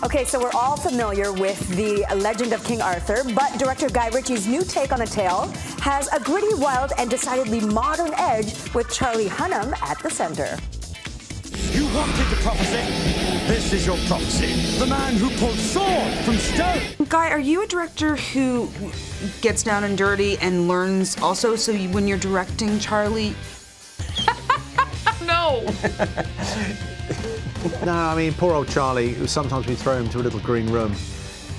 Okay, so we're all familiar with the legend of King Arthur, but director Guy Ritchie's new take on the tale has a gritty, wild, and decidedly modern edge with Charlie Hunnam at the center. You wanted the prophecy? This is your prophecy. The man who pulled sword from stone. Guy, are you a director who gets down and dirty and learns also, so when you're directing Charlie? No! No, I mean, poor old Charlie, sometimes we throw him to a little green room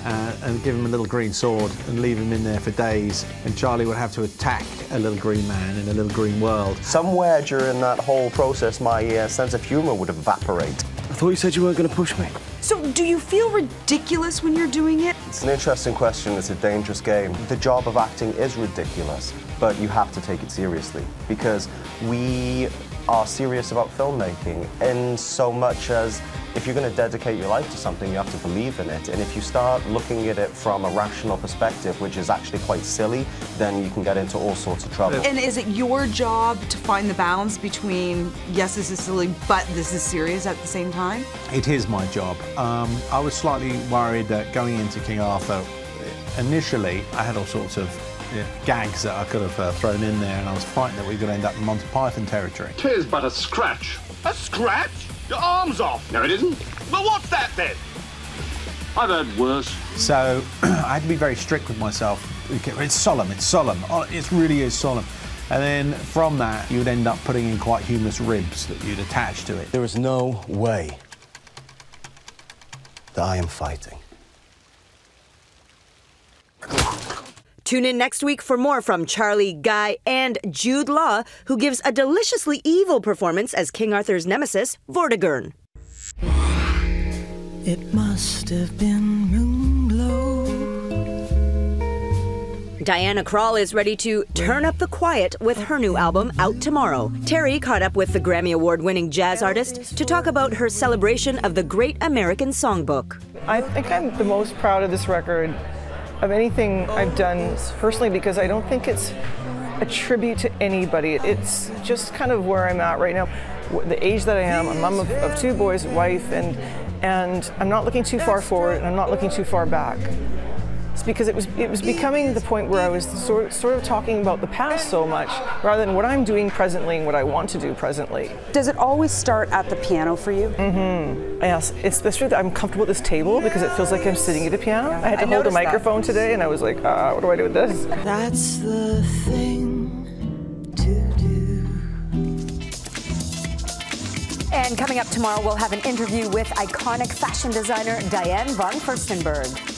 and give him a little green sword and leave him in there for days, and Charlie would have to attack a little green man in a little green world. Somewhere during that whole process, my sense of humor would evaporate. I thought you said you weren't going to push me. So, do you feel ridiculous when you're doing it? It's an interesting question. It's a dangerous game. The job of acting is ridiculous, but you have to take it seriously because we are serious about filmmaking in so much as if you're going to dedicate your life to something, you have to believe in it. And if you start looking at it from a rational perspective, which is actually quite silly, then you can get into all sorts of trouble. And is it your job to find the balance between, yes, this is silly, but this is serious at the same time? It is my job. I was slightly worried that going into King Arthur, initially I had all sorts of gags that I could have thrown in there, and I was frightened that we were going to end up in Monty Python territory. 'Tis but a scratch. A scratch? Your arm's off. No, it isn't. Well, what's that then? I've heard worse. So I had to be very strict with myself. It's solemn, it's solemn. Oh, it really is solemn. And then from that, you would end up putting in quite humorous ribs that you'd attach to it. There is no way that I am fighting. Tune in next week for more from Charlie, Guy, and Jude Law, who gives a deliciously evil performance as King Arthur's nemesis, Vortigern. It must have been moonglow. Diana Krall is ready to turn up the quiet with her new album out tomorrow. Terry caught up with the Grammy Award-winning jazz artist to talk about her celebration of the Great American Songbook. I think I'm the most proud of this record of anything I've done personally, because I don't think it's a tribute to anybody. It's just kind of where I'm at right now. The age that I am, I'm a mom of two boys, wife, and I'm not looking too far forward and I'm not looking too far back. It's because it was becoming the point where I was sort of talking about the past so much rather than what I'm doing presently and what I want to do presently. Does it always start at the piano for you? Mm-hmm. Yes, it's the truth that I'm comfortable at this table because it feels like I'm sitting at a piano. I had to hold a microphone today and I was like, what do I do with this? That's the thing to do. And coming up tomorrow, we'll have an interview with iconic fashion designer Diane von Furstenberg.